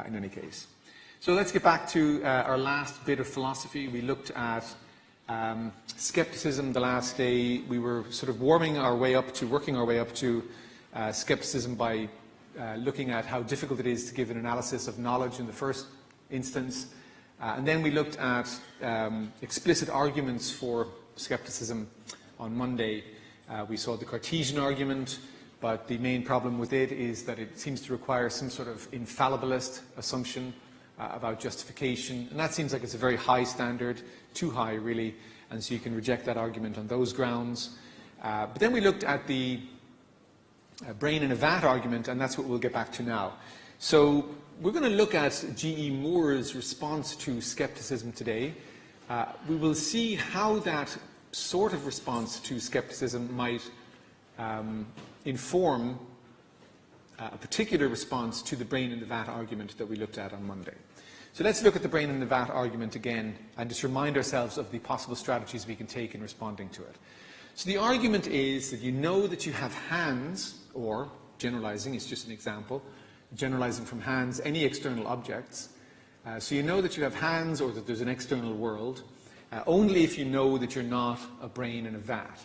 in any case. So let's get back to our last bit of philosophy. We looked at skepticism the last day. We were sort of working our way up to skepticism by looking at how difficult it is to give an analysis of knowledge in the first instance. And then we looked at explicit arguments for skepticism on Monday. We saw the Cartesian argument, but the main problem with it is that it seems to require some sort of infallibilist assumption about justification, and that seems like it's a very high standard, too high really, and so you can reject that argument on those grounds. But then we looked at the brain in a vat argument, and that's what we'll get back to now. So we're going to look at G.E. Moore's response to skepticism today. We will see how that sort of response to skepticism might inform a particular response to the brain in the vat argument that we looked at on Monday. So let's look at the brain in the vat argument again and just remind ourselves of the possible strategies we can take in responding to it. So the argument is that you know that you have hands, or generalizing, it's just an example, generalizing from hands, any external objects. So you know that you have hands or that there's an external world, only if you know that you're not a brain in a vat.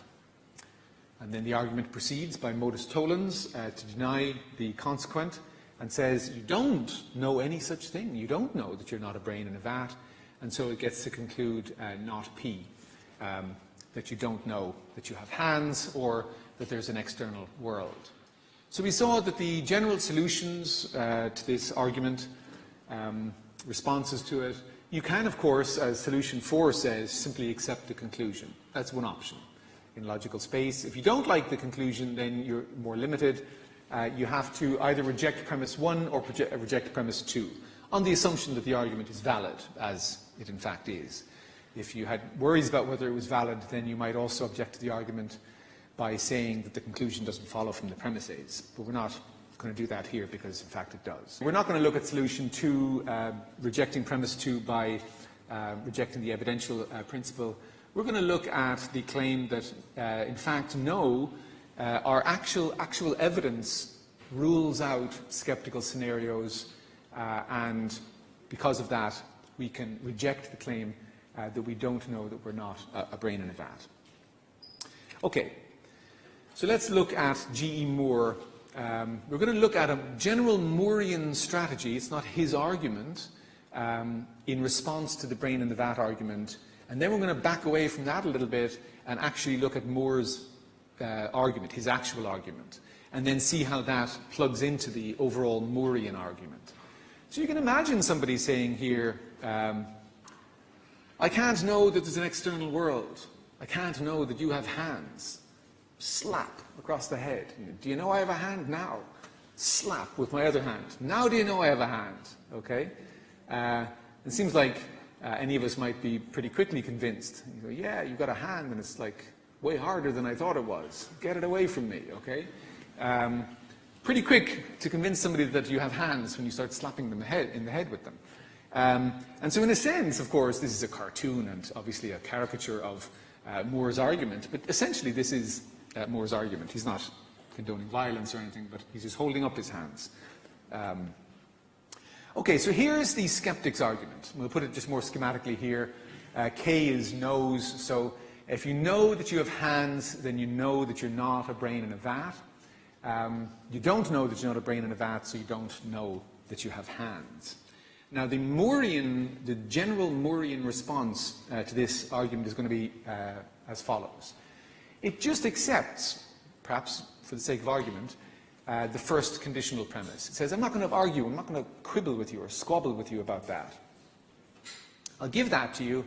And then the argument proceeds by modus tollens to deny the consequent and says you don't know any such thing. You don't know that you're not a brain in a vat. And so it gets to conclude not P, that you don't know that you have hands or that there's an external world. So we saw that the general solutions to this argument, responses to it, you can, of course, as solution 4 says, simply accept the conclusion. That's one option in logical space. If you don't like the conclusion, then you're more limited. You have to either reject premise 1 or reject premise 2, on the assumption that the argument is valid, as it in fact is. If you had worries about whether it was valid, then you might also object to the argument by saying that the conclusion doesn't follow from the premises. But we're not going to do that here because, in fact, it does. We're not going to look at solution 2, rejecting premise 2 by rejecting the evidential principle. We're going to look at the claim that, in fact, no, our actual evidence rules out skeptical scenarios, and because of that, we can reject the claim that we don't know that we're not a brain in a vat. Okay, so let's look at G.E. Moore. We're going to look at a general Moorean strategy. It's not his argument in response to the brain in the vat argument. And then we're going to back away from that a little bit and actually look at Moore's argument, his actual argument, and then see how that plugs into the overall Moorean argument. So you can imagine somebody saying here, I can't know that there's an external world. I can't know that you have hands. Slap across the head. Do you know I have a hand now? Slap with my other hand. Now do you know I have a hand? Okay? It seems like any of us might be pretty quickly convinced. You go, yeah, you've got a hand and it's like way harder than I thought it was. Get it away from me, okay? Pretty quick to convince somebody that you have hands when you start slapping them in the head with them. And so in a sense, of course, this is a cartoon and obviously a caricature of Moore's argument, but essentially this is Moore's argument. He's not condoning violence or anything, but he's just holding up his hands. Okay, so here's the skeptic's argument. We'll put it just more schematically here. K is knows, so if you know that you have hands, then you know that you're not a brain in a vat. You don't know that you're not a brain in a vat, so you don't know that you have hands. Now, the general Moorean response to this argument is going to be as follows. It just accepts, perhaps for the sake of argument, the first conditional premise. It says, I'm not going to argue, I'm not going to quibble with you or squabble with you about that. I'll give that to you.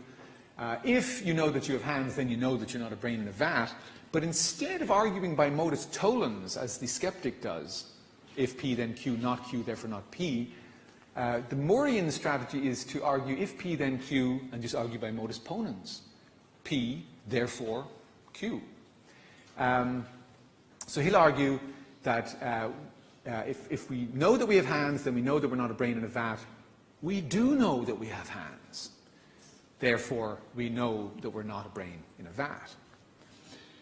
If you know that you have hands, then you know that you're not a brain in a vat. But instead of arguing by modus tollens, as the skeptic does, if P then Q, not Q, therefore not P, the Moorean strategy is to argue if P then Q and just argue by modus ponens. P, therefore Q. So he'll argue that if we know that we have hands, then we know that we're not a brain in a vat. We do know that we have hands. Therefore, we know that we're not a brain in a vat.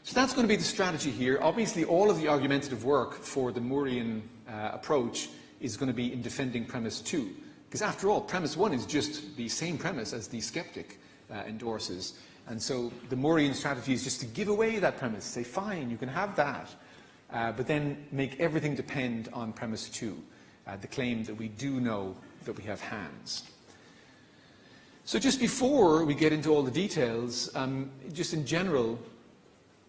So that's going to be the strategy here. Obviously, all of the argumentative work for the Moorean approach is going to be in defending premise 2. Because after all, premise 1 is just the same premise as the skeptic endorses. And so the Moorean strategy is just to give away that premise, say, fine, you can have that, but then make everything depend on premise 2, the claim that we do know that we have hands. So just before we get into all the details, just in general,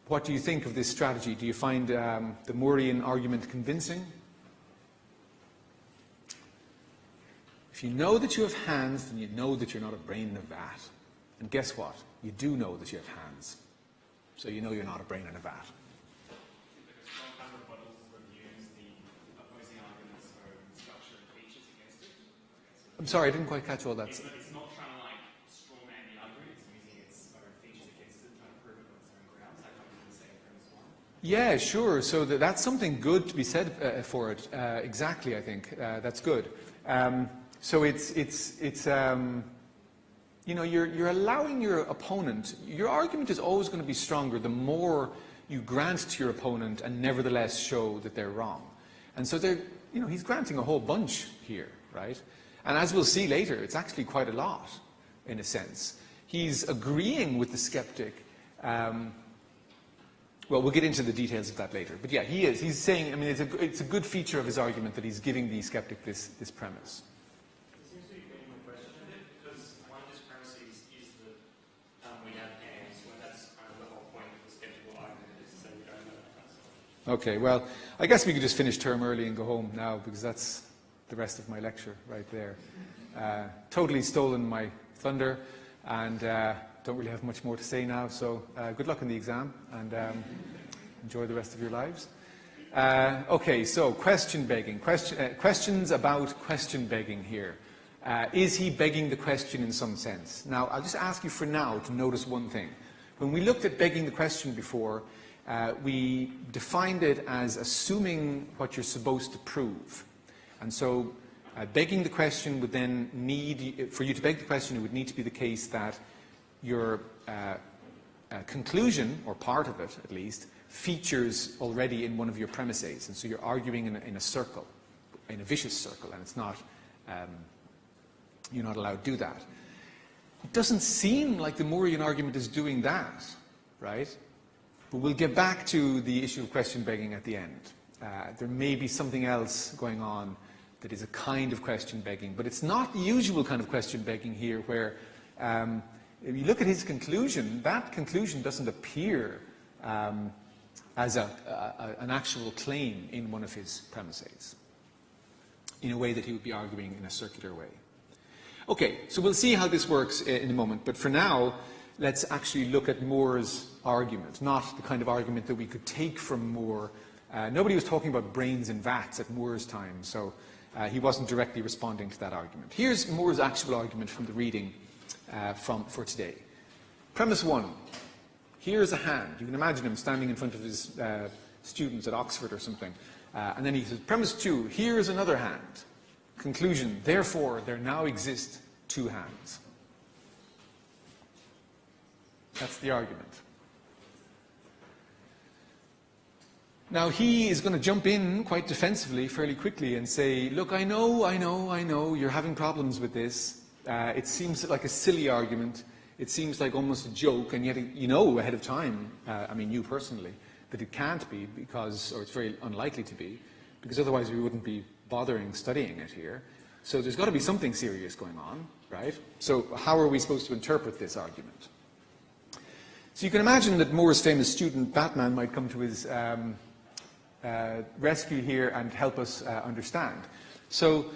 what do you think of this strategy? Do you find the Moorean argument convincing? If you know that you have hands, then you know that you're not a brain in a vat. And guess what? You do know that you have hands. So you know you're not a brain in a vat. I'm sorry, I didn't quite catch all that. It's not trying to like strawman the argument, it's using its own features against it to prove it on its own grounds. That comes from the same premise 1. Yeah, sure. So that's something good to be said for it. Exactly, I think. That's good. So you know, you're allowing your opponent, your argument is always going to be stronger the more you grant to your opponent and nevertheless show that they're wrong. And so you know, he's granting a whole bunch here, right? And as we'll see later, it's actually quite a lot, in a sense. He's agreeing with the skeptic. Well, we'll get into the details of that later. But yeah, he is. He's saying, I mean, it's a good feature of his argument that he's giving the skeptic this premise. It seems to be getting the question of it, because one of his premises is that we have hands, when that's kind of the whole point of the skeptical argument, is to say we don't know that kind of stuff. Okay, well, I guess we could just finish term early and go home now, because that's the rest of my lecture right there. Totally stolen my thunder, and don't really have much more to say now, so good luck in the exam, and enjoy the rest of your lives. Okay, so question begging. Questions about question begging here. Is he begging the question in some sense? Now, I'll just ask you for now to notice one thing. When we looked at begging the question before, we defined it as assuming what you're supposed to prove. And so begging the question would then need, for you to beg the question, it would need to be the case that your conclusion, or part of it at least, features already in one of your premises. And so you're arguing in a circle, in a vicious circle, and it's not, you're not allowed to do that. It doesn't seem like the Moorean argument is doing that, right? But we'll get back to the issue of question begging at the end. There may be something else going on that is a kind of question begging, but it's not the usual kind of question begging here where if you look at his conclusion, that conclusion doesn't appear as an actual claim in one of his premises in a way that he would be arguing in a circular way. Okay, so we'll see how this works in a moment, but for now, let's actually look at Moore's argument, not the kind of argument that we could take from Moore. Nobody was talking about brains in vats at Moore's time, so he wasn't directly responding to that argument. Here's Moore's actual argument from the reading for today. Premise 1. Here's a hand. You can imagine him standing in front of his students at Oxford or something. And then he says, premise 2. Here's another hand. Conclusion. Therefore, there now exist 2 hands. That's the argument. Now, he is going to jump in quite defensively fairly quickly and say, look, I know, you're having problems with this. It seems like a silly argument. It seems like almost a joke, and yet you know ahead of time, I mean you personally, that it can't be because, or it's very unlikely to be, because otherwise we wouldn't be bothering studying it here. So there's got to be something serious going on, right? So how are we supposed to interpret this argument? So you can imagine that Moore's famous student, Batman, might come to his rescue here and help us understand. So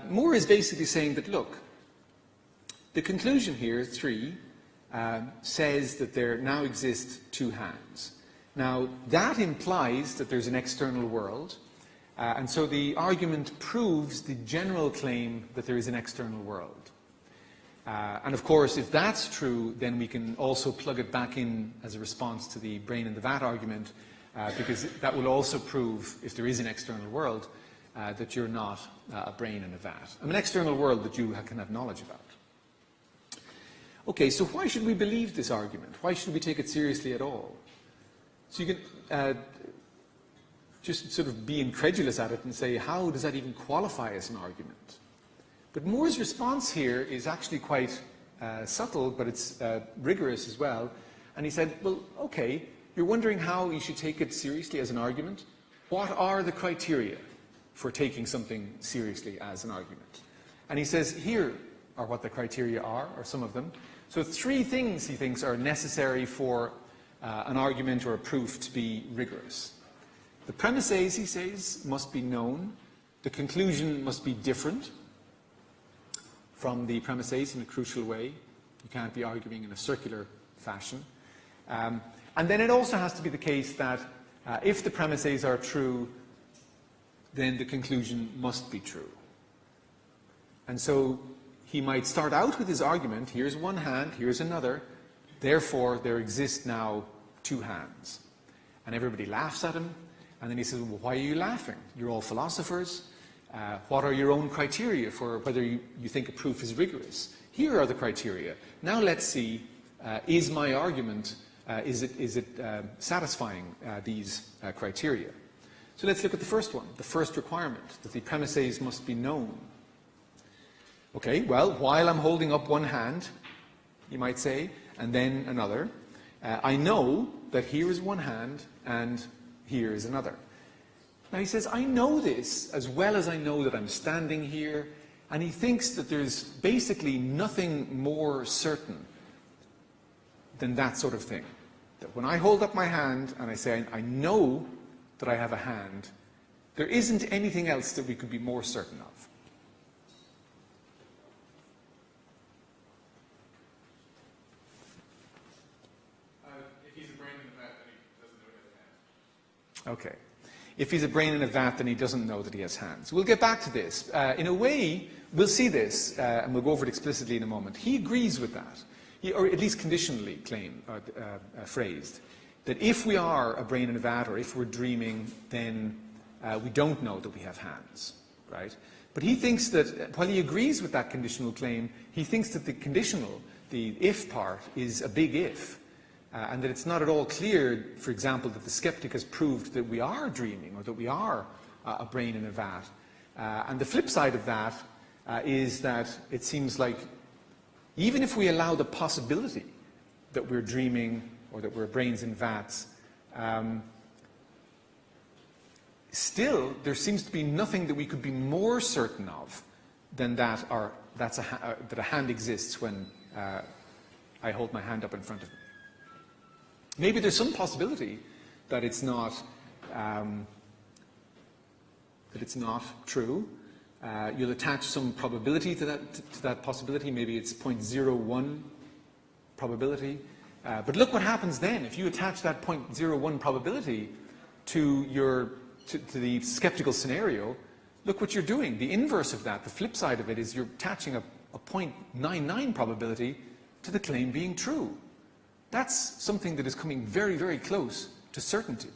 Moore is basically saying that, look, the conclusion here, 3, says that there now exist 2 hands. Now, that implies that there's an external world, and so the argument proves the general claim that there is an external world. And of course, if that's true, then we can also plug it back in as a response to the brain in the vat argument, because that will also prove, if there is an external world, that you're not a brain in a vat. An external world that you can have knowledge about. Okay, so why should we believe this argument? Why should we take it seriously at all? So you can just sort of be incredulous at it and say, how does that even qualify as an argument? But Moore's response here is actually quite subtle, but it's rigorous as well. And he said, well, okay, you're wondering how you should take it seriously as an argument. What are the criteria for taking something seriously as an argument? And he says, here are what the criteria are, or some of them. So 3 things he thinks are necessary for an argument or a proof to be rigorous. The premises, he says, must be known. The conclusion must be different from the premises in a crucial way. You can't be arguing in a circular fashion. And then it also has to be the case that if the premises are true, then the conclusion must be true. And so he might start out with his argument, here's one hand, here's another, therefore there exist now 2 hands. And everybody laughs at him, and then he says, well, why are you laughing? You're all philosophers. What are your own criteria for whether you think a proof is rigorous? Here are the criteria. Now let's see, is my argument, is it satisfying these criteria? So let's look at the first one, the first requirement, that the premises must be known. Okay, well, while I'm holding up one hand, you might say, and then another, I know that here is one hand and here is another. Now he says, I know this as well as I know that I'm standing here, and he thinks that there's basically nothing more certain than that sort of thing. That when I hold up my hand and I say, I know that I have a hand, there isn't anything else that we could be more certain of. Okay. If he's a brain in a vat, then he doesn't know that he has hands. We'll get back to this. In a way, we'll see this, and we'll go over it explicitly in a moment. He agrees with that, or at least conditionally phrased, that if we are a brain in a vat, or if we're dreaming, then we don't know that we have hands, right? But he thinks that, while he agrees with that conditional claim, he thinks that the conditional, the if part, is a big if. And that it's not at all clear, for example, that the skeptic has proved that we are dreaming or that we are a brain in a vat. And the flip side of that is that it seems like even if we allow the possibility that we're dreaming or that we're brains in vats, still there seems to be nothing that we could be more certain of than that a hand exists when I hold my hand up in front of me. Maybe there's some possibility that it's not true. You'll attach some probability to that possibility. Maybe it's 0.01 probability. But look what happens then if you attach that 0.01 probability to the skeptical scenario. Look what you're doing. The inverse of that, the flip side of it, is you're attaching a 0.99 probability to the claim being true. That's something that is coming very, very close to certainty.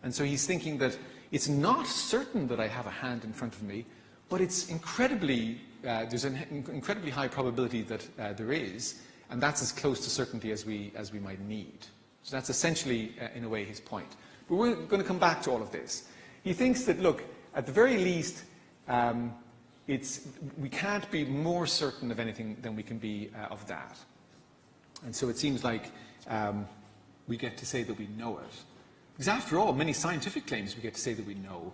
And so he's thinking that it's not certain that I have a hand in front of me, but it's there's an incredibly high probability that there is, and that's as close to certainty as we might need. So that's essentially, in a way, his point. But we're going to come back to all of this. He thinks that, look, at the very least, we can't be more certain of anything than we can be of that. And so it seems like we get to say that we know it. Because after all, many scientific claims we get to say that we know,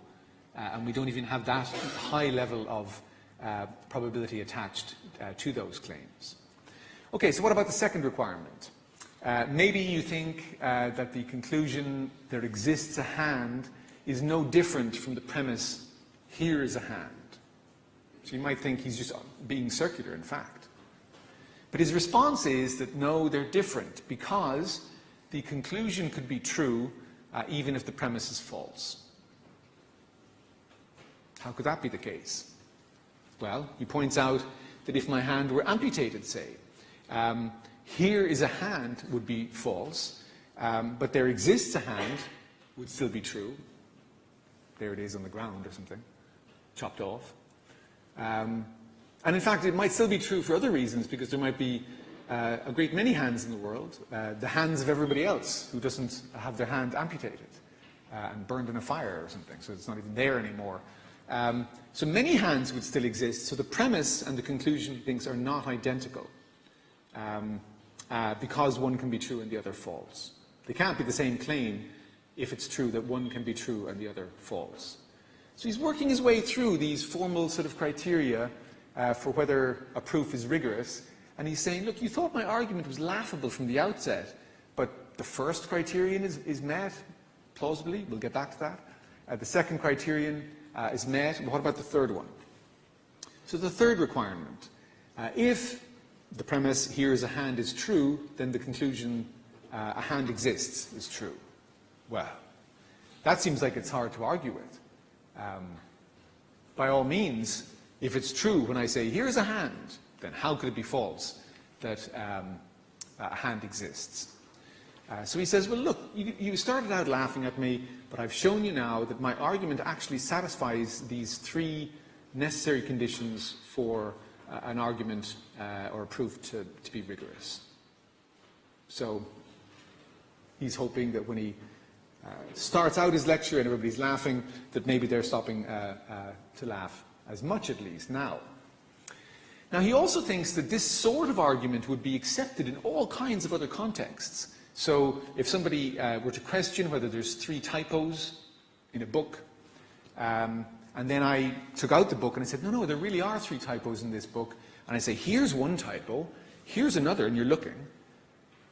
and we don't even have that high level of probability attached to those claims. Okay, so what about the second requirement? Maybe you think that the conclusion there exists a hand is no different from the premise, here is a hand. So you might think he's just being circular, in fact. But his response is that no, they're different, because the conclusion could be true even if the premise is false. How could that be the case? Well, he points out that if my hand were amputated, say, here is a hand would be false, but there exists a hand would still be true. There it is on the ground or something, chopped off. And in fact, it might still be true for other reasons, because there might be a great many hands in the world, the hands of everybody else who doesn't have their hand amputated and burned in a fire or something, so it's not even there anymore. So many hands would still exist. So the premise and the conclusion, he thinks, are not identical because one can be true and the other false. They can't be the same claim if it's true that one can be true and the other false. So he's working his way through these formal sort of criteria for whether a proof is rigorous. And he's saying, look, you thought my argument was laughable from the outset, but the first criterion is met, plausibly. We'll get back to that. The second criterion is met. What about the third one? So the third requirement, if the premise here is a hand is true, then the conclusion a hand exists is true. Well, that seems like it's hard to argue with. By all means, if it's true when I say, here's a hand, then how could it be false that a hand exists? So he says, well, look, you started out laughing at me, but I've shown you now that my argument actually satisfies these three necessary conditions for an argument or a proof to be rigorous. So he's hoping that when he starts out his lecture and everybody's laughing, that maybe they're stopping to laugh, as much at least now. Now, he also thinks that this sort of argument would be accepted in all kinds of other contexts. So if somebody were to question whether there's 3 typos in a book, and then I took out the book and I said, no, there really are 3 typos in this book, and I say, here's one typo, here's another, and you're looking,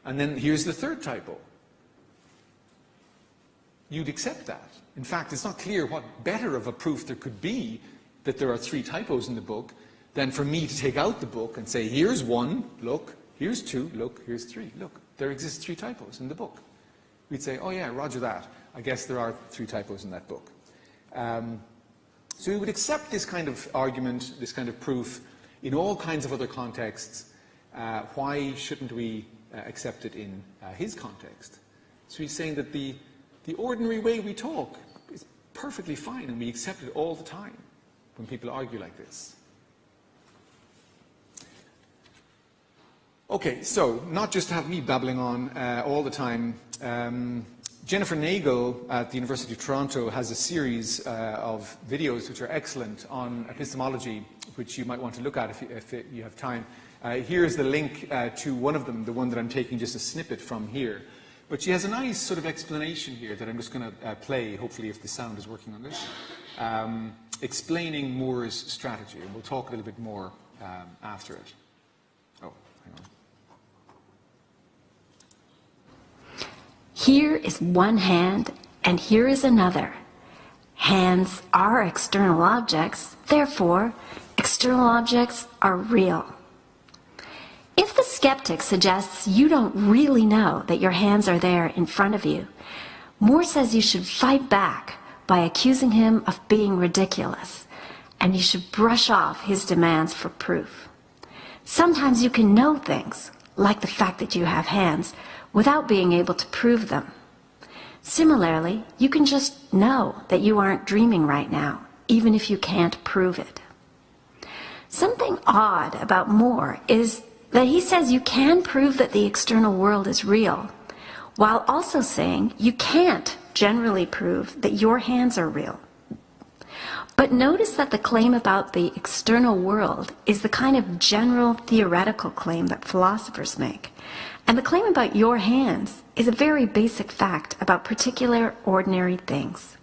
and then here's the third typo. You'd accept that. In fact, it's not clear what better of a proof there could be that there are 3 typos in the book than for me to take out the book and say, here's 1, look, here's 2, look, here's 3, look. There exist 3 typos in the book. We'd say, oh yeah, roger that. I guess there are 3 typos in that book. So we would accept this kind of argument, this kind of proof, in all kinds of other contexts. Why shouldn't we accept it in his context? So he's saying that the ordinary way we talk is perfectly fine, and we accept it all the time when people argue like this. Okay, so not just to have me babbling on all the time, Jennifer Nagel at the University of Toronto has a series of videos which are excellent on epistemology, which you might want to look at if you have time. Here's the link to one of them, the one that I'm taking just a snippet from here. But she has a nice sort of explanation here that I'm just going to play, hopefully if the sound is working on this, explaining Moore's strategy. And we'll talk a little bit more after it. Oh, hang on. Here is one hand, and here is another. Hands are external objects, therefore, external objects are real. If the skeptic suggests you don't really know that your hands are there in front of you, Moore says you should fight back by accusing him of being ridiculous, and you should brush off his demands for proof. Sometimes you can know things, like the fact that you have hands, without being able to prove them. Similarly, you can just know that you aren't dreaming right now, even if you can't prove it. Something odd about Moore is that he says you can prove that the external world is real, while also saying you can't generally prove that your hands are real. But notice that the claim about the external world is the kind of general theoretical claim that philosophers make. And the claim about your hands is a very basic fact about particular ordinary things.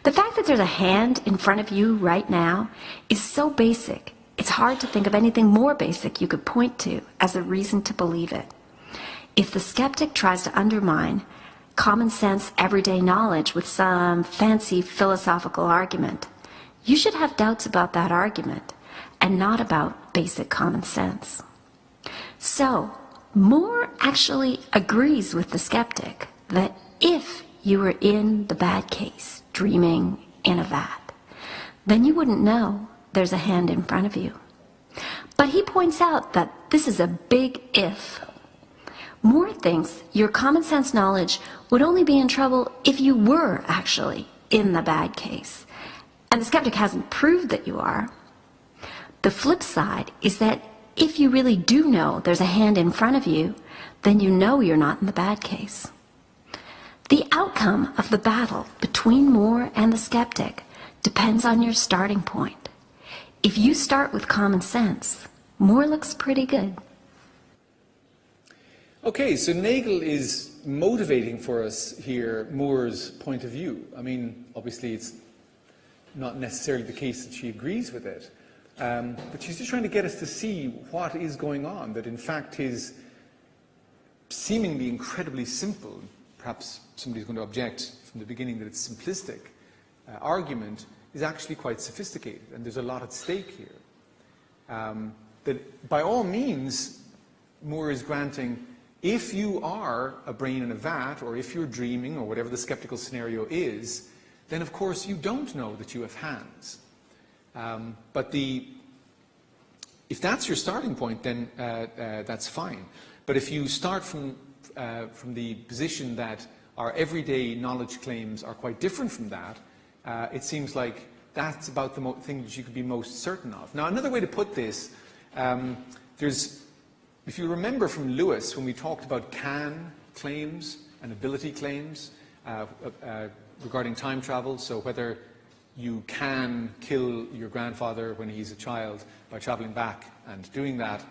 The fact that there's a hand in front of you right now is so basic, it's hard to think of anything more basic you could point to as a reason to believe it. If the skeptic tries to undermine common sense, everyday knowledge with some fancy philosophical argument, you should have doubts about that argument and not about basic common sense. So, Moore actually agrees with the skeptic that if you were in the bad case, dreaming in a vat, then you wouldn't know there's a hand in front of you. But he points out that this is a big if. Moore thinks your common sense knowledge would only be in trouble if you were actually in the bad case. And the skeptic hasn't proved that you are. The flip side is that if you really do know there's a hand in front of you, then you know you're not in the bad case. The outcome of the battle between Moore and the skeptic depends on your starting point. If you start with common sense, Moore looks pretty good. Okay, so Nagel is motivating for us here Moore's point of view. I mean, obviously it's not necessarily the case that she agrees with it, but she's just trying to get us to see what is going on, that in fact his seemingly incredibly simple, perhaps somebody's going to object from the beginning that it's simplistic, argument is actually quite sophisticated, and there's a lot at stake here. That by all means, Moore is granting, if you are a brain in a vat, or if you're dreaming, or whatever the skeptical scenario is, then of course you don't know that you have hands. But if that's your starting point, then that's fine. But if you start from the position that our everyday knowledge claims are quite different from that, it seems like that's about the thing that you could be most certain of. Now, another way to put this, if you remember from Lewis, when we talked about can claims and ability claims regarding time travel, so whether you can kill your grandfather when he's a child by traveling back and doing that,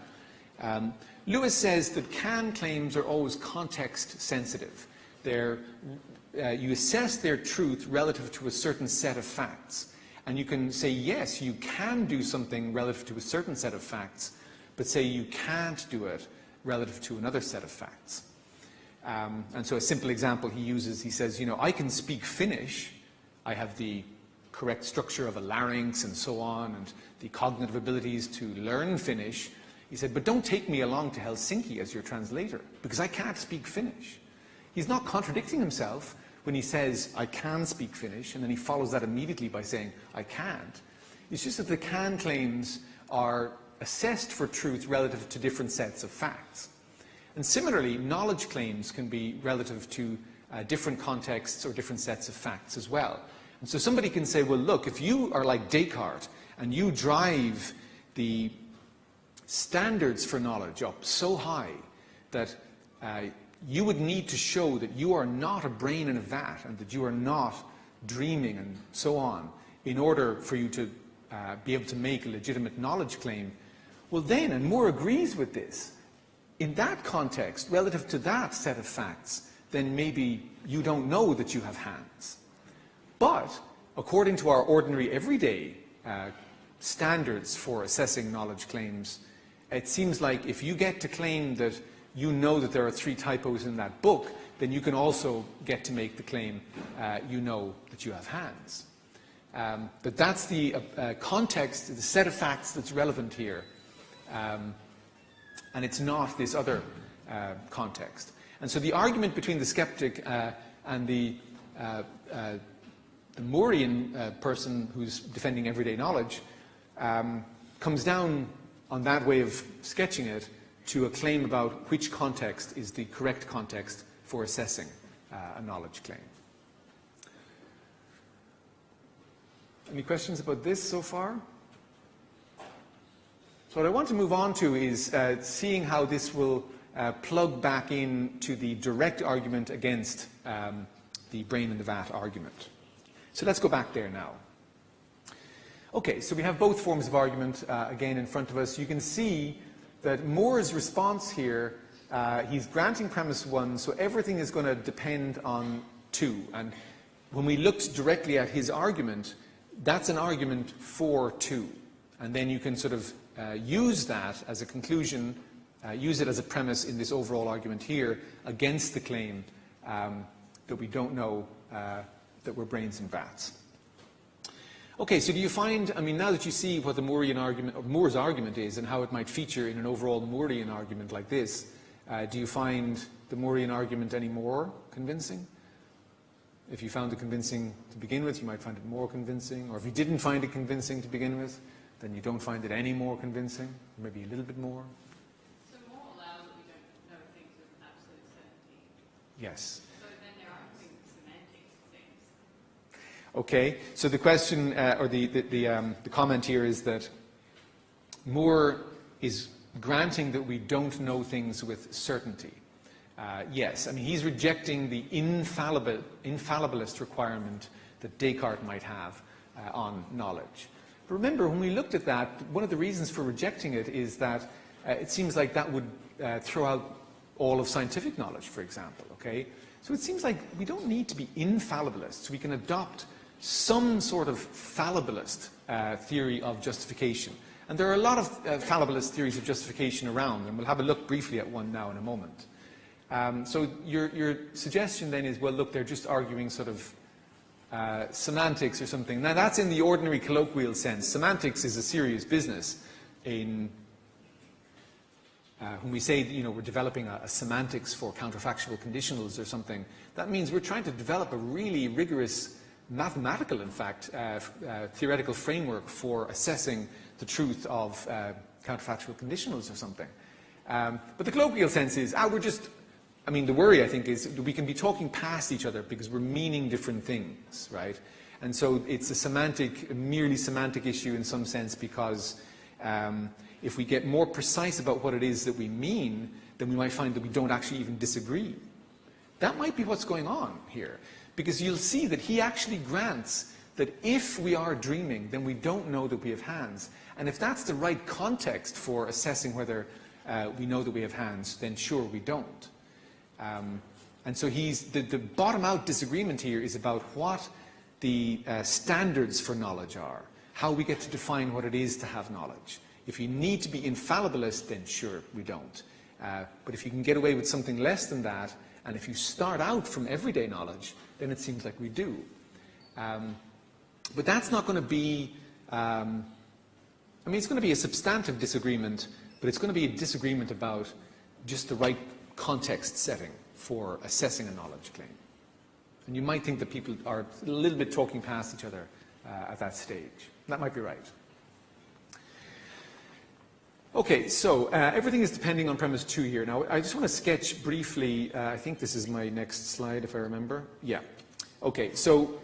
Lewis says that can claims are always context sensitive. You assess their truth relative to a certain set of facts. And you can say, yes, you can do something relative to a certain set of facts, but say you can't do it relative to another set of facts. And so a simple example he uses, he says, you know, I can speak Finnish. I have the correct structure of a larynx and so on, and the cognitive abilities to learn Finnish. He said, but don't take me along to Helsinki as your translator, because I can't speak Finnish. He's not contradicting himself when he says, I can speak Finnish, and then he follows that immediately by saying, I can't. It's just that the can claims are assessed for truth relative to different sets of facts. And similarly, knowledge claims can be relative to different contexts or different sets of facts as well. And so somebody can say, well, look, if you are like Descartes and you drive the standards for knowledge up so high that you would need to show that you are not a brain in a vat and that you are not dreaming and so on in order for you to be able to make a legitimate knowledge claim, well then, and Moore agrees with this, in that context, relative to that set of facts, then maybe you don't know that you have hands. But according to our ordinary everyday standards for assessing knowledge claims, it seems like if you get to claim that you know that there are 3 typos in that book, then you can also get to make the claim you know that you have hands. But that's the context, the set of facts that's relevant here. And it's not this other context. And so the argument between the skeptic and the Moorean person who's defending everyday knowledge comes down on that way of sketching it to a claim about which context is the correct context for assessing a knowledge claim. Any questions about this so far? So what I want to move on to is seeing how this will plug back into the direct argument against the brain in the vat argument. So let's go back there now. Okay, so we have both forms of argument again in front of us. You can see that Moore's response here, he's granting premise 1, so everything is going to depend on 2. And when we looked directly at his argument, that's an argument for 2. And then you can sort of use that as a conclusion, use it as a premise in this overall argument here against the claim that we don't know that we're brains in vats. Okay, so do you find, I mean, now that you see what the Moorean argument, or Moore's argument is and how it might feature in an overall Moorean argument like this, do you find the Moorean argument any more convincing? If you found it convincing to begin with, you might find it more convincing. Or if you didn't find it convincing to begin with, then you don't find it any more convincing, maybe a little bit more. So more allows that we don't know things with absolute certainty. Yes. So then there are things, semantics of things. Okay, so the question, or the comment here is that Moore is granting that we don't know things with certainty. Yes, I mean, he's rejecting the infallibilist requirement that Descartes might have, on knowledge. But remember, when we looked at that, one of the reasons for rejecting it is that it seems like that would throw out all of scientific knowledge, for example, okay? So it seems like we don't need to be infallibilists. We can adopt some sort of fallibilist theory of justification. And there are a lot of fallibilist theories of justification around, and we'll have a look briefly at one now in a moment. So your suggestion then is, well, look, they're just arguing sort of semantics or something. Now, that's in the ordinary colloquial sense. Semantics is a serious business in when we say, you know, we're developing a semantics for counterfactual conditionals or something, that means we're trying to develop a really rigorous mathematical, in fact, theoretical framework for assessing the truth of counterfactual conditionals or something. But the colloquial sense is, we're just, I mean, the worry, I think, is that we can be talking past each other because we're meaning different things, right? And so it's a merely semantic issue in some sense because if we get more precise about what it is that we mean, then we might find that we don't actually even disagree. That might be what's going on here, because you'll see that he actually grants that if we are dreaming, then we don't know that we have hands. And if that's the right context for assessing whether we know that we have hands, then sure, we don't. And so the bottom-out disagreement here is about what the standards for knowledge are, how we get to define what it is to have knowledge. If you need to be infallibilist, then sure, we don't. But if you can get away with something less than that, and if you start out from everyday knowledge, then it seems like we do. But that's not going to be, I mean, it's going to be a substantive disagreement, but it's going to be a disagreement about just the right context setting for assessing a knowledge claim. And you might think that people are a little bit talking past each other at that stage. That might be right. Okay, so everything is depending on premise 2 here. Now, I just want to sketch briefly, I think this is my next slide, if I remember. Yeah. Okay, so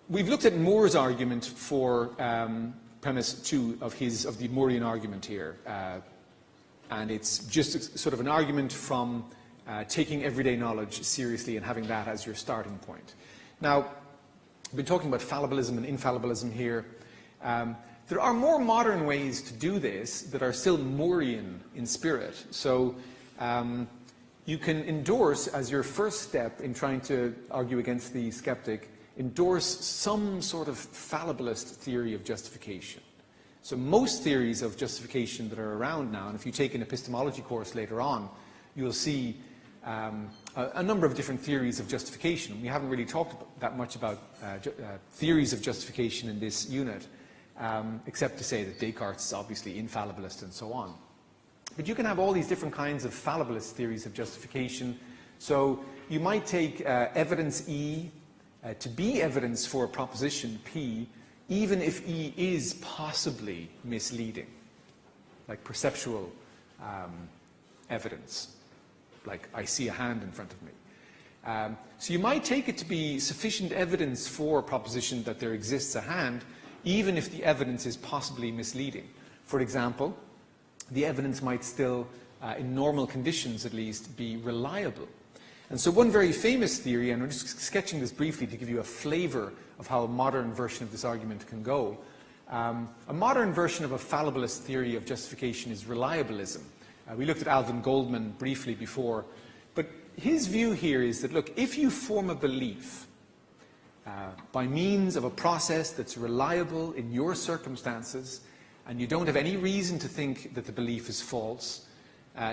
we've looked at Moore's argument for premise 2 of the Moorean argument here. And it's just sort of an argument from taking everyday knowledge seriously and having that as your starting point. Now, we've been talking about fallibilism and infallibilism here. There are more modern ways to do this that are still Moorean in spirit. So you can endorse, as your first step in trying to argue against the skeptic, endorse some sort of fallibilist theory of justification. So most theories of justification that are around now, and if you take an epistemology course later on, you'll see a number of different theories of justification. We haven't really talked that much about theories of justification in this unit. Except to say that Descartes is obviously infallibilist and so on. But you can have all these different kinds of fallibilist theories of justification. So you might take evidence E to be evidence for a proposition P, even if E is possibly misleading, like perceptual evidence, like I see a hand in front of me. So you might take it to be sufficient evidence for a proposition that there exists a hand, even if the evidence is possibly misleading. For example, the evidence might still, in normal conditions at least, be reliable. And so one very famous theory, and I'm just sketching this briefly to give you a flavor of how a modern version of this argument can go. A modern version of a fallibilist theory of justification is reliabilism. We looked at Alvin Goldman briefly before, but his view here is that, look, if you form a belief by means of a process that's reliable in your circumstances, and you don't have any reason to think that the belief is false,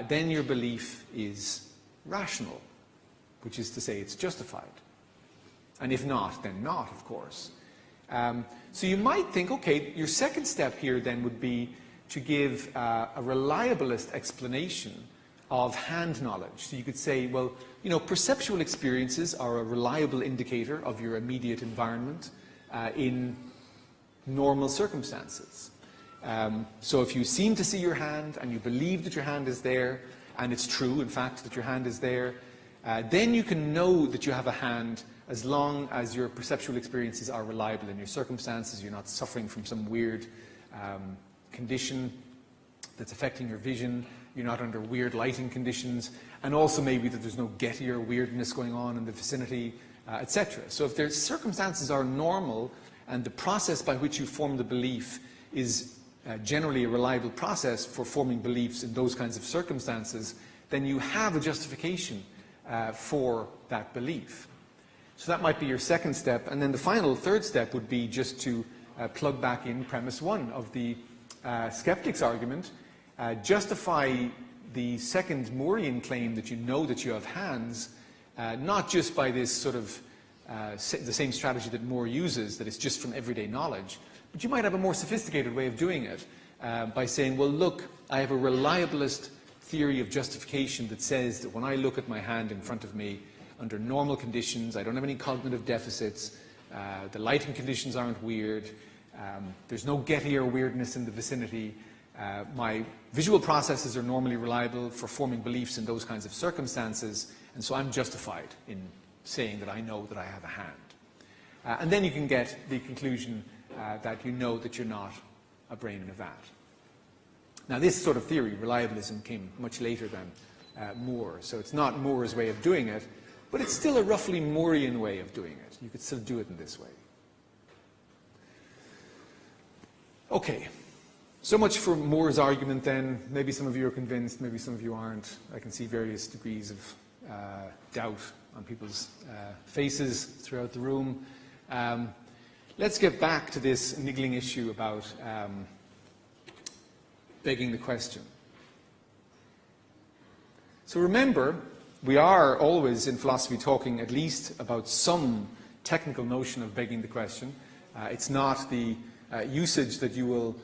then your belief is rational, which is to say it's justified. And if not, then not, of course. So you might think, okay, your second step here then would be to give a reliabilist explanation of hand knowledge. So you could say, well, you know, perceptual experiences are a reliable indicator of your immediate environment in normal circumstances. So if you seem to see your hand and you believe that your hand is there, and it's true, in fact, that your hand is there, then you can know that you have a hand as long as your perceptual experiences are reliable in your circumstances, you're not suffering from some weird condition that's affecting your vision, you're not under weird lighting conditions, and also maybe that there's no Gettier weirdness going on in the vicinity, etc. So if their circumstances are normal, and the process by which you form the belief is generally a reliable process for forming beliefs in those kinds of circumstances, then you have a justification for that belief. So that might be your second step. And then the final, third step would be just to plug back in premise one of the skeptic's argument, justify the second Moorean claim that you know that you have hands, not just by this sort of the same strategy that Moore uses, that it's just from everyday knowledge, but you might have a more sophisticated way of doing it by saying, well, look, I have a reliabilist theory of justification that says that when I look at my hand in front of me, under normal conditions, I don't have any cognitive deficits, the lighting conditions aren't weird, there's no Getty or weirdness in the vicinity, my visual processes are normally reliable for forming beliefs in those kinds of circumstances, and so I'm justified in saying that I know that I have a hand. And then you can get the conclusion that you know that you're not a brain in a vat. Now, this sort of theory, reliabilism, came much later than Moore, so it's not Moore's way of doing it, but it's still a roughly Moorean way of doing it. You could still do it in this way. Okay, so much for Moore's argument then. Maybe some of you are convinced, maybe some of you aren't. I can see various degrees of doubt on people's faces throughout the room. Let's get back to this niggling issue about begging the question. So remember, we are always in philosophy talking at least about some technical notion of begging the question. It's not the usage that you will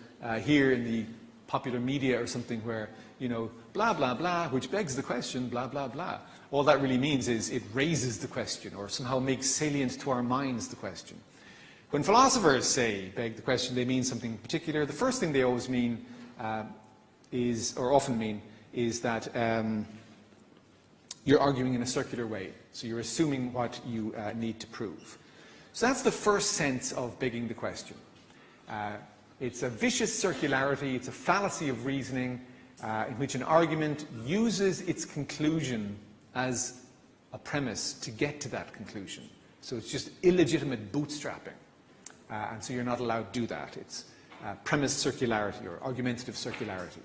hear in the popular media or something where, you know, blah, blah, blah, which begs the question, blah, blah, blah. All that really means is it raises the question or somehow makes salient to our minds the question. When philosophers say beg the question, they mean something particular. The first thing they always mean is, or often mean, is that you're arguing in a circular way. So you're assuming what you need to prove. So that's the first sense of begging the question. It's a vicious circularity, it's a fallacy of reasoning in which an argument uses its conclusion as a premise to get to that conclusion. So it's just illegitimate bootstrapping. And so you're not allowed to do that. It's premise circularity or argumentative circularity.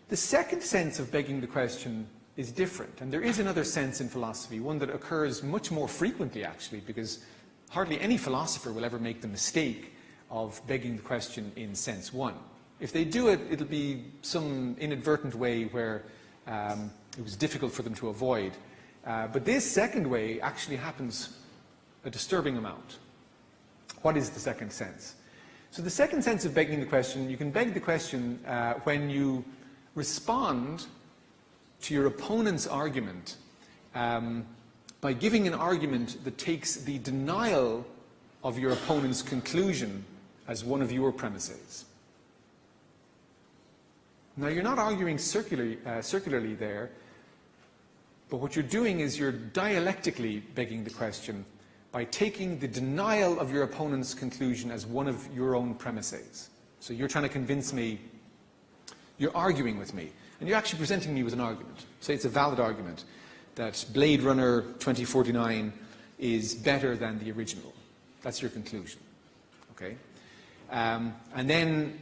The second sense of begging the question is different. And there is another sense in philosophy, one that occurs much more frequently, actually, because hardly any philosopher will ever make the mistake of begging the question in sense one. If they do it, it'll be some inadvertent way where it was difficult for them to avoid. But this second way actually happens a disturbing amount. What is the second sense? So the second sense of begging the question, you can beg the question when you respond to your opponent's argument by giving an argument that takes the denial of your opponent's conclusion as one of your premises. Now, you're not arguing circularly there, but what you're doing is you're dialectically begging the question by taking the denial of your opponent's conclusion as one of your own premises. So you're trying to convince me, you're arguing with me, and you're actually presenting me with an argument. Say it's a valid argument that Blade Runner 2049 is better than the original. That's your conclusion. Okay? And then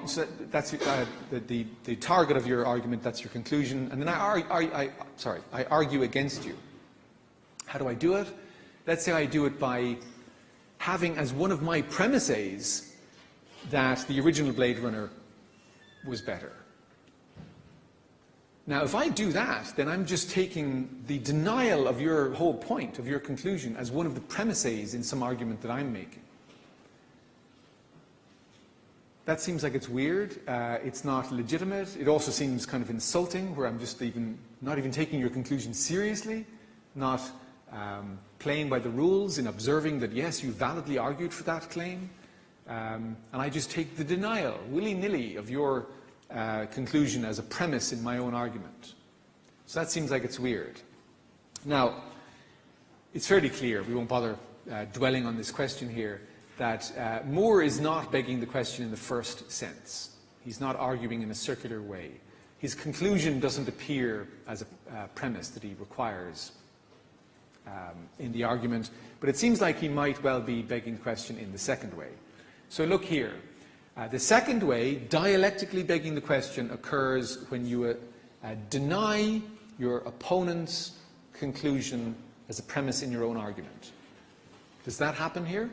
so that's the target of your argument, that's your conclusion, and then I argue against you. How do I do it? Let's say I do it by having as one of my premises that the original Blade Runner was better. Now, if I do that, then I'm just taking the denial of your whole point, of your conclusion, as one of the premises in some argument that I'm making. That seems like it's weird. It's not legitimate. It also seems kind of insulting, where I'm just not even taking your conclusion seriously, not playing by the rules in observing that, yes, you validly argued for that claim. And I just take the denial, willy-nilly, of your conclusion as a premise in my own argument. So that seems like it's weird. Now, it's fairly clear, we won't bother dwelling on this question here, that Moore is not begging the question in the first sense. He's not arguing in a circular way. His conclusion doesn't appear as a premise that he requires in the argument, but it seems like he might well be begging the question in the second way. So look here. The second way, dialectically begging the question, occurs when you deny your opponent's conclusion as a premise in your own argument. Does that happen here?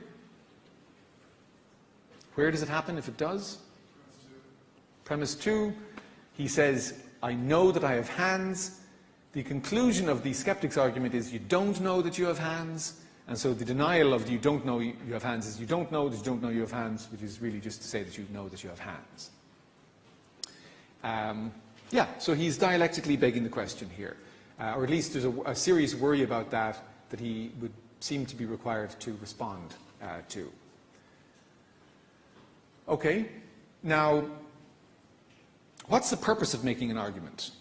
Where does it happen if it does? Premise 2, he says, I know that I have hands. The conclusion of the skeptic's argument is you don't know that you have hands, and so the denial of you don't know you have hands is you don't know that you don't know you have hands, which is really just to say that you know that you have hands. Yeah, so he's dialectically begging the question here, or at least there's a serious worry about that he would seem to be required to respond to. Okay, now, what's the purpose of making an argument?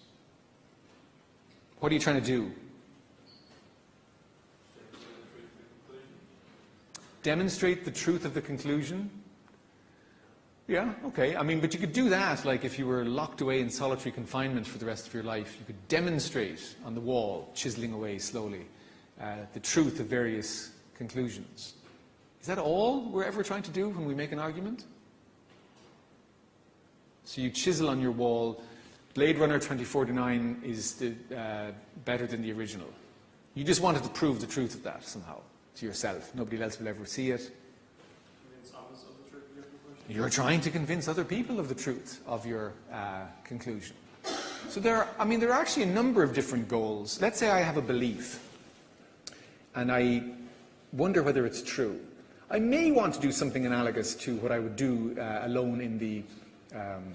What are you trying to do? Demonstrate the truth of the conclusion? Yeah, okay. I mean, but you could do that, like if you were locked away in solitary confinement for the rest of your life. You could demonstrate on the wall, chiseling away slowly, the truth of various conclusions. Is that all we're ever trying to do when we make an argument? So you chisel on your wall, Blade Runner 2049 is better than the original. You just wanted to prove the truth of that somehow to yourself. Nobody else will ever see it. Convince others of the truth of your conclusion? You're trying to convince other people of the truth of your conclusion. So there are actually a number of different goals. Let's say I have a belief, and I wonder whether it's true. I may want to do something analogous to what I would do alone in the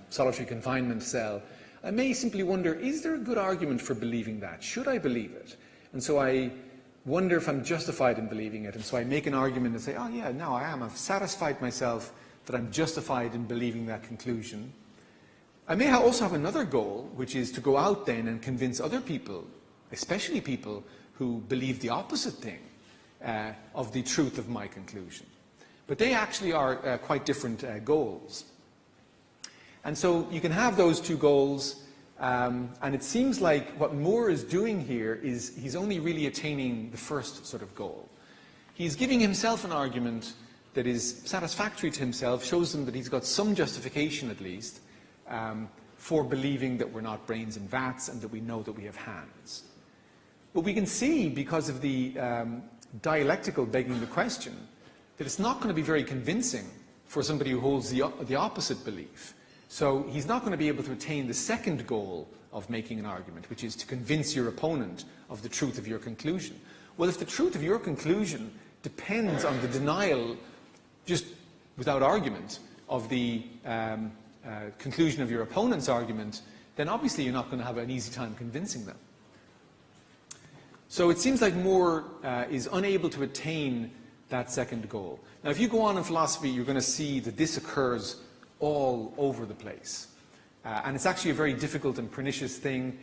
solitary confinement cell. I may simply wonder, is there a good argument for believing that? Should I believe it? And so I wonder if I'm justified in believing it. And so I make an argument and say, oh yeah, no, I am. I've satisfied myself that I'm justified in believing that conclusion. I may also have another goal, which is to go out then and convince other people, especially people who believe the opposite thing, of the truth of my conclusion. But they actually are quite different goals. And so you can have those two goals, and it seems like what Moore is doing here is he's only really attaining the first sort of goal. He's giving himself an argument that is satisfactory to himself, shows him that he's got some justification at least for believing that we're not brains in vats and that we know that we have hands. But we can see, because of the dialectical begging the question, that it's not going to be very convincing for somebody who holds the opposite belief. So he's not going to be able to attain the second goal of making an argument, which is to convince your opponent of the truth of your conclusion. Well, if the truth of your conclusion depends on the denial, just without argument, of the conclusion of your opponent's argument, then obviously you're not going to have an easy time convincing them. So it seems like Moore is unable to attain that second goal. Now, if you go on in philosophy, you're going to see that this occurs all over the place. And it's actually a very difficult and pernicious thing.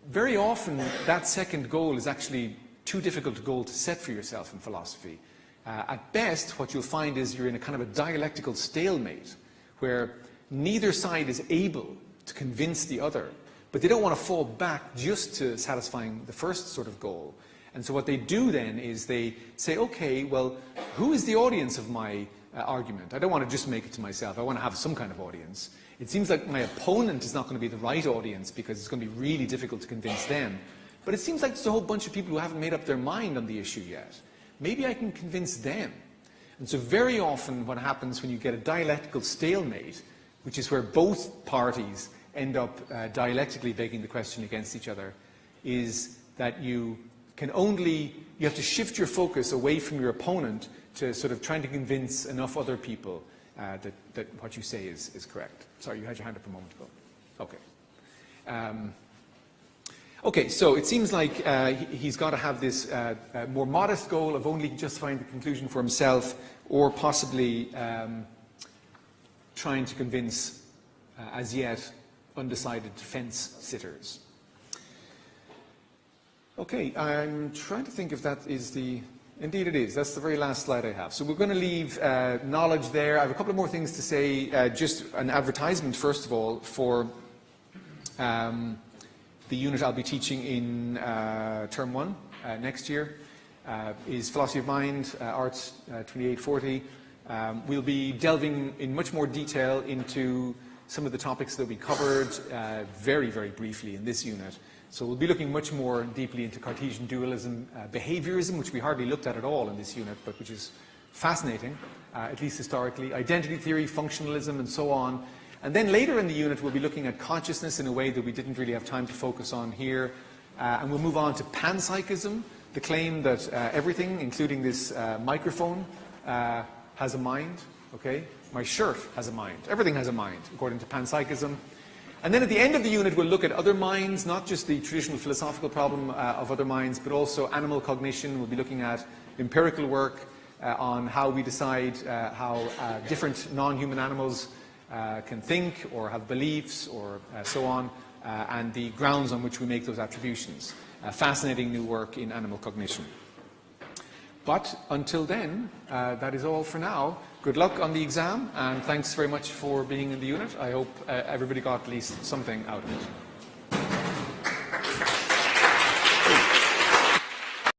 Very often, that second goal is actually too difficult a goal to set for yourself in philosophy. At best, what you'll find is you're in a kind of a dialectical stalemate, where neither side is able to convince the other, but they don't want to fall back just to satisfying the first sort of goal. And so what they do then is they say, okay, well, who is the audience of my argument? I don't want to just make it to myself. I want to have some kind of audience. It seems like my opponent is not going to be the right audience because it's going to be really difficult to convince them. But it seems like there's a whole bunch of people who haven't made up their mind on the issue yet. Maybe I can convince them. And so very often what happens when you get a dialectical stalemate, which is where both parties end up dialectically begging the question against each other, is that you have to shift your focus away from your opponent to sort of trying to convince enough other people that what you say is correct. Sorry, you had your hand up a moment ago. Okay. Okay, so it seems like he's got to have this more modest goal of only justifying the conclusion for himself, or possibly trying to convince as yet undecided fence sitters. Okay, I'm trying to think if that is the... Indeed it is. That's the very last slide I have. So we're going to leave knowledge there. I have a couple of more things to say. Just an advertisement, first of all, for the unit I'll be teaching in Term 1 next year. is Philosophy of Mind, Arts 2840. We'll be delving in much more detail into some of the topics that we covered very, very briefly in this unit. So we'll be looking much more deeply into Cartesian dualism, behaviorism, which we hardly looked at all in this unit, but which is fascinating, at least historically, identity theory, functionalism, and so on. And then later in the unit, we'll be looking at consciousness in a way that we didn't really have time to focus on here. And we'll move on to panpsychism, the claim that everything, including this microphone, has a mind. Okay? My shirt has a mind. Everything has a mind, according to panpsychism. And then at the end of the unit, we'll look at other minds, not just the traditional philosophical problem of other minds, but also animal cognition. We'll be looking at empirical work on how we decide how different non-human animals can think or have beliefs or so on, and the grounds on which we make those attributions. Fascinating new work in animal cognition. But until then, that is all for now. Good luck on the exam, and thanks very much for being in the unit. I hope everybody got at least something out of it.